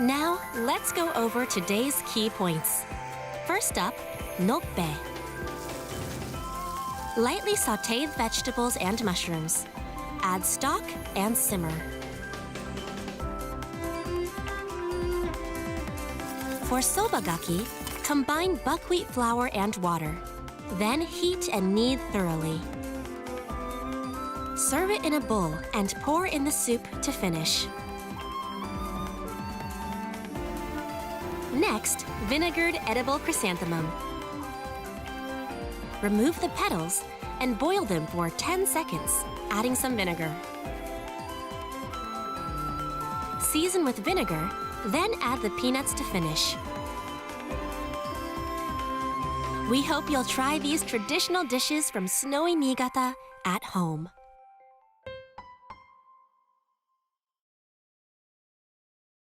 Now, let's go over today's key points. First up, noppe. Lightly sautéed vegetables and mushrooms. Add stock and simmer. For sobagaki, combine buckwheat flour and water. Then heat and knead thoroughly. Serve it in a bowl and pour in the soup to finish. Next, vinegared edible chrysanthemum. Remove the petals and boil them for 10 seconds, adding some vinegar. Season with vinegar, then add the peanuts to finish. We hope you'll try these traditional dishes from snowy Niigata at home.